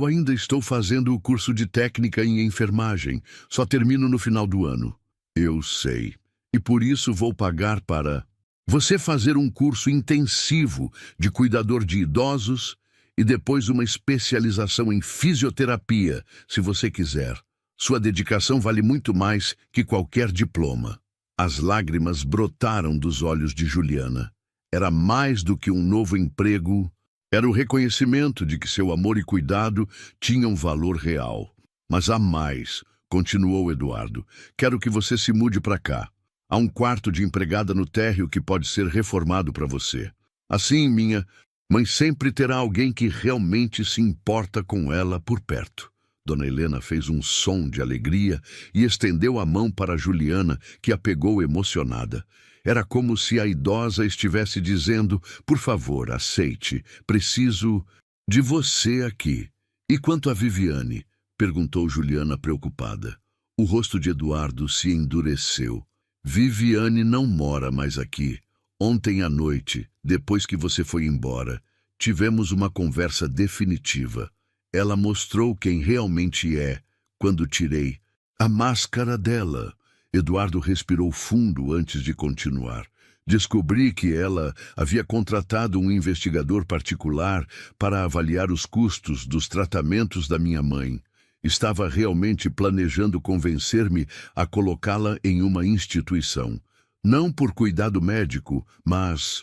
ainda estou fazendo o curso de técnica em enfermagem. Só termino no final do ano. Eu sei. E por isso vou pagar para você fazer um curso intensivo de cuidador de idosos e depois uma especialização em fisioterapia, se você quiser. Sua dedicação vale muito mais que qualquer diploma. As lágrimas brotaram dos olhos de Juliana. Era mais do que um novo emprego, era o reconhecimento de que seu amor e cuidado tinham valor real. Mas há mais, continuou Eduardo. Quero que você se mude para cá. Há um quarto de empregada no térreo que pode ser reformado para você. Assim, minha mãe sempre terá alguém que realmente se importa com ela por perto. Dona Helena fez um som de alegria e estendeu a mão para Juliana, que a pegou emocionada. Era como se a idosa estivesse dizendo, por favor, aceite, preciso de você aqui. E quanto a Viviane? Perguntou Juliana preocupada. O rosto de Eduardo se endureceu. Viviane não mora mais aqui. Ontem à noite, depois que você foi embora, tivemos uma conversa definitiva. Ela mostrou quem realmente é quando tirei a máscara dela. Eduardo respirou fundo antes de continuar. Descobri que ela havia contratado um investigador particular para avaliar os custos dos tratamentos da minha mãe. Estava realmente planejando convencer-me a colocá-la em uma instituição. Não por cuidado médico, mas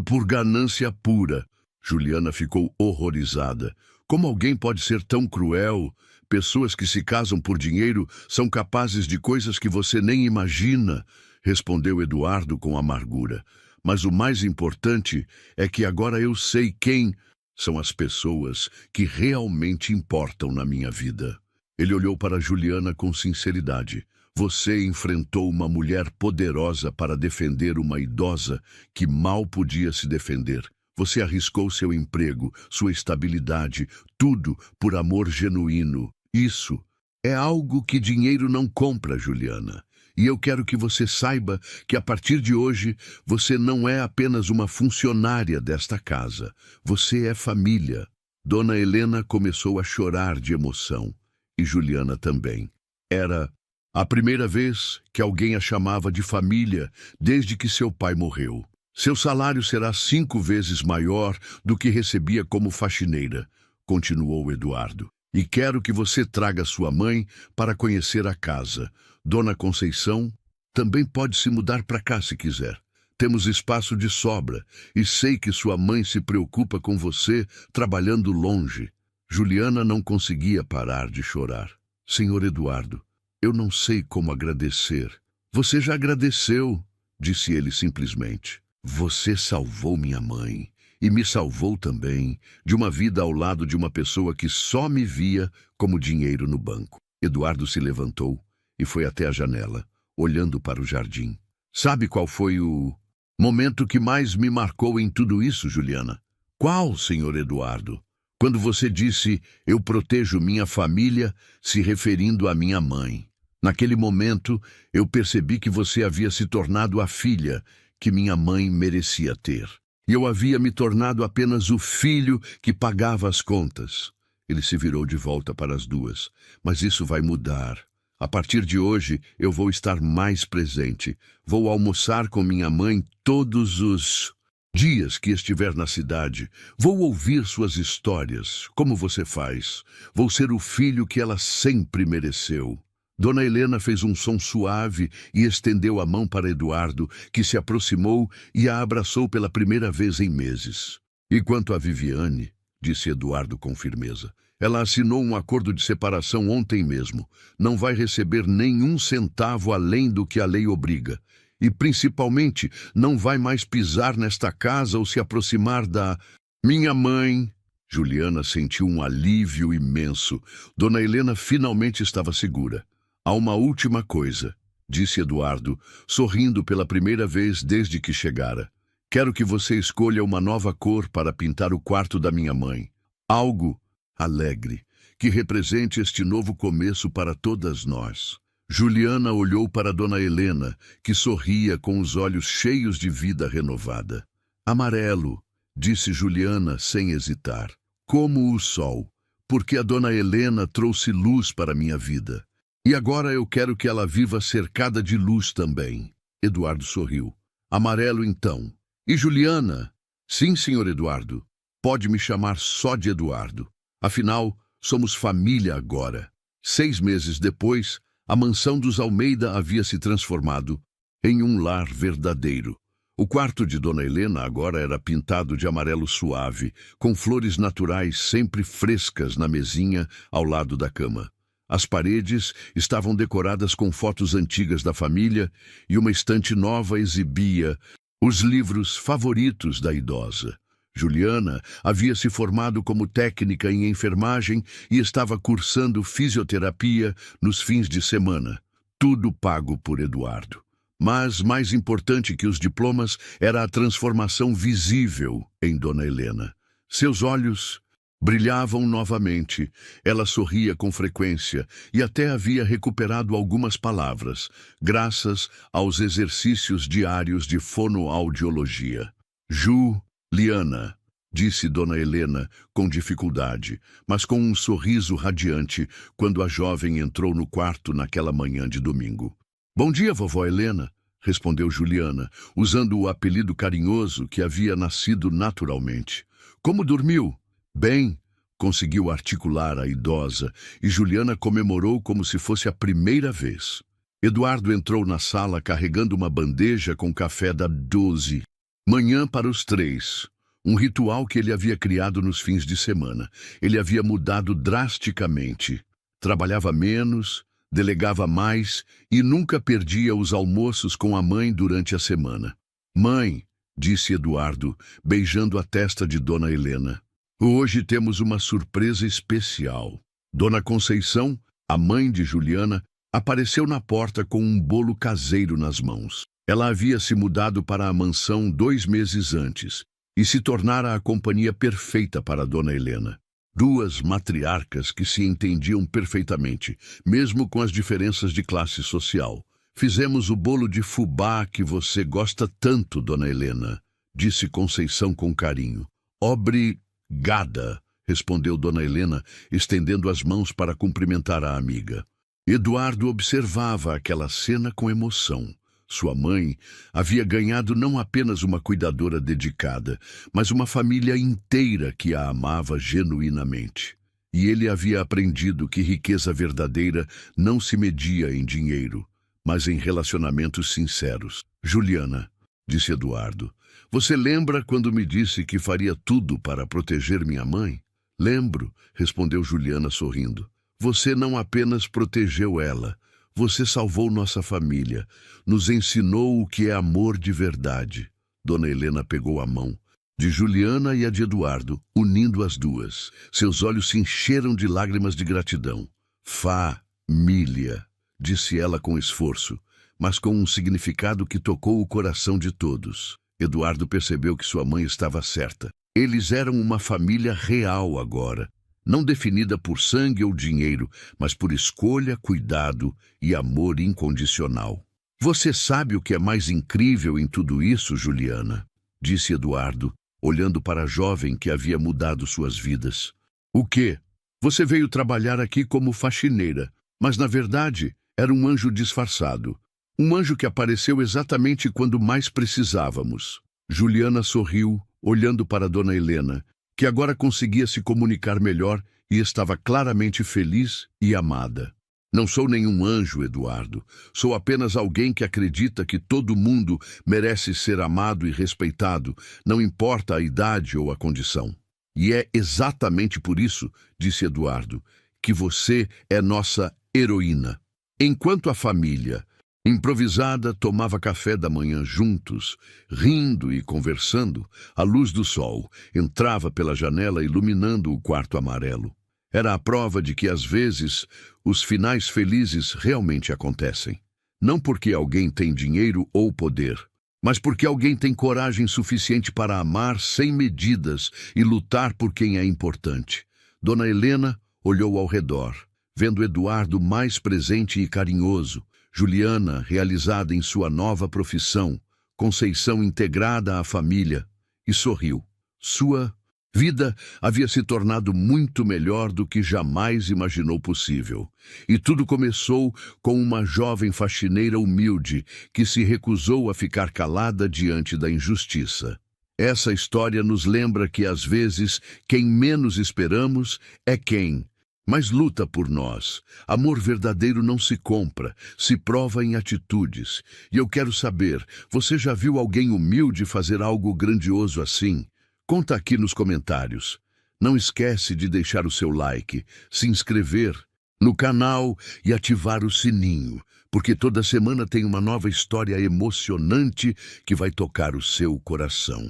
por ganância pura. Juliana ficou horrorizada. Como alguém pode ser tão cruel? Pessoas que se casam por dinheiro são capazes de coisas que você nem imagina, respondeu Eduardo com amargura. Mas o mais importante é que agora eu sei quem são as pessoas que realmente importam na minha vida. Ele olhou para Juliana com sinceridade. Você enfrentou uma mulher poderosa para defender uma idosa que mal podia se defender. Você arriscou seu emprego, sua estabilidade, tudo por amor genuíno. Isso é algo que dinheiro não compra, Juliana. E eu quero que você saiba que a partir de hoje você não é apenas uma funcionária desta casa. Você é família. Dona Helena começou a chorar de emoção. E Juliana também. Era a primeira vez que alguém a chamava de família desde que seu pai morreu. Seu salário será 5 vezes maior do que recebia como faxineira, continuou Eduardo. E quero que você traga sua mãe para conhecer a casa. Dona Conceição também pode se mudar para cá se quiser. Temos espaço de sobra e sei que sua mãe se preocupa com você trabalhando longe. Juliana não conseguia parar de chorar. Senhor Eduardo, eu não sei como agradecer. Você já agradeceu, disse ele simplesmente. Você salvou minha mãe e me salvou também de uma vida ao lado de uma pessoa que só me via como dinheiro no banco. Eduardo se levantou e foi até a janela, olhando para o jardim. Sabe qual foi o momento que mais me marcou em tudo isso, Juliana? Qual, senhor Eduardo? Quando você disse, eu protejo minha família, se referindo à minha mãe. Naquele momento, eu percebi que você havia se tornado a filha que minha mãe merecia ter. E eu havia me tornado apenas o filho que pagava as contas. Ele se virou de volta para as duas. Mas isso vai mudar. A partir de hoje, eu vou estar mais presente. Vou almoçar com minha mãe todos os dias que estiver na cidade. Vou ouvir suas histórias, como você faz. Vou ser o filho que ela sempre mereceu. Dona Helena fez um som suave e estendeu a mão para Eduardo, que se aproximou e a abraçou pela primeira vez em meses. E quanto a Viviane, disse Eduardo com firmeza, ela assinou um acordo de separação ontem mesmo. Não vai receber nenhum centavo além do que a lei obriga. E, principalmente, não vai mais pisar nesta casa ou se aproximar da... Minha mãe... Juliana sentiu um alívio imenso. Dona Helena finalmente estava segura. Há uma última coisa, disse Eduardo, sorrindo pela primeira vez desde que chegara. Quero que você escolha uma nova cor para pintar o quarto da minha mãe. Algo alegre, que represente este novo começo para todas nós. Juliana olhou para Dona Helena, que sorria com os olhos cheios de vida renovada. Amarelo, disse Juliana sem hesitar. Como o sol, porque a Dona Helena trouxe luz para minha vida. E agora eu quero que ela viva cercada de luz também. Eduardo sorriu. Amarelo, então. E Juliana? Sim, senhor Eduardo. Pode me chamar só de Eduardo. Afinal, somos família agora. 6 meses depois, a mansão dos Almeida havia se transformado em um lar verdadeiro. O quarto de Dona Helena agora era pintado de amarelo suave, com flores naturais sempre frescas na mesinha ao lado da cama. As paredes estavam decoradas com fotos antigas da família e uma estante nova exibia os livros favoritos da idosa. Juliana havia se formado como técnica em enfermagem e estava cursando fisioterapia nos fins de semana. Tudo pago por Eduardo. Mas, mais importante que os diplomas, era a transformação visível em Dona Helena. Seus olhos brilhavam novamente, ela sorria com frequência e até havia recuperado algumas palavras, graças aos exercícios diários de fonoaudiologia. Juliana, disse Dona Helena com dificuldade, mas com um sorriso radiante, quando a jovem entrou no quarto naquela manhã de domingo. Bom dia, vovó Helena, respondeu Juliana, usando o apelido carinhoso que havia nascido naturalmente. Como dormiu? Bem, conseguiu articular a idosa, e Juliana comemorou como se fosse a primeira vez. Eduardo entrou na sala carregando uma bandeja com café da 12. Manhã para os 3. Um ritual que ele havia criado nos fins de semana. Ele havia mudado drasticamente. Trabalhava menos, delegava mais e nunca perdia os almoços com a mãe durante a semana. Mãe, disse Eduardo, beijando a testa de Dona Helena. Hoje temos uma surpresa especial. Dona Conceição, a mãe de Juliana, apareceu na porta com um bolo caseiro nas mãos. Ela havia se mudado para a mansão 2 meses antes e se tornara a companhia perfeita para Dona Helena. 2 matriarcas que se entendiam perfeitamente, mesmo com as diferenças de classe social. Fizemos o bolo de fubá que você gosta tanto, Dona Helena, disse Conceição com carinho. Obrigada, respondeu Dona Helena, estendendo as mãos para cumprimentar a amiga. Eduardo observava aquela cena com emoção. Sua mãe havia ganhado não apenas uma cuidadora dedicada, mas uma família inteira que a amava genuinamente. E ele havia aprendido que riqueza verdadeira não se media em dinheiro, mas em relacionamentos sinceros. Juliana, disse Eduardo, você lembra quando me disse que faria tudo para proteger minha mãe? Lembro, respondeu Juliana sorrindo. Você não apenas protegeu ela, você salvou nossa família, nos ensinou o que é amor de verdade. Dona Helena pegou a mão de Juliana e a de Eduardo, unindo as duas. Seus olhos se encheram de lágrimas de gratidão. Família, disse ela com esforço, mas com um significado que tocou o coração de todos. Eduardo percebeu que sua mãe estava certa. Eles eram uma família real agora. Não definida por sangue ou dinheiro, mas por escolha, cuidado e amor incondicional. Você sabe o que é mais incrível em tudo isso, Juliana? Disse Eduardo, olhando para a jovem que havia mudado suas vidas. O quê? Você veio trabalhar aqui como faxineira, mas na verdade era um anjo disfarçado. Um anjo que apareceu exatamente quando mais precisávamos. Juliana sorriu, olhando para Dona Helena, que agora conseguia se comunicar melhor e estava claramente feliz e amada. Não sou nenhum anjo, Eduardo. Sou apenas alguém que acredita que todo mundo merece ser amado e respeitado, não importa a idade ou a condição. E é exatamente por isso, disse Eduardo, que você é nossa heroína. Enquanto a família Improvisada, tomava café da manhã juntos, rindo e conversando. A luz do sol entrava pela janela iluminando o quarto amarelo. Era a prova de que, às vezes, os finais felizes realmente acontecem. Não porque alguém tem dinheiro ou poder, mas porque alguém tem coragem suficiente para amar sem medidas e lutar por quem é importante. Dona Helena olhou ao redor, vendo Eduardo mais presente e carinhoso, Juliana realizada em sua nova profissão, Conceição integrada à família, e sorriu. Sua vida havia se tornado muito melhor do que jamais imaginou possível. E tudo começou com uma jovem faxineira humilde que se recusou a ficar calada diante da injustiça. Essa história nos lembra que, às vezes, quem menos esperamos é quem mais luta por nós. Amor verdadeiro não se compra, se prova em atitudes. E eu quero saber, você já viu alguém humilde fazer algo grandioso assim? Conta aqui nos comentários. Não esquece de deixar o seu like, se inscrever no canal e ativar o sininho, porque toda semana tem uma nova história emocionante que vai tocar o seu coração.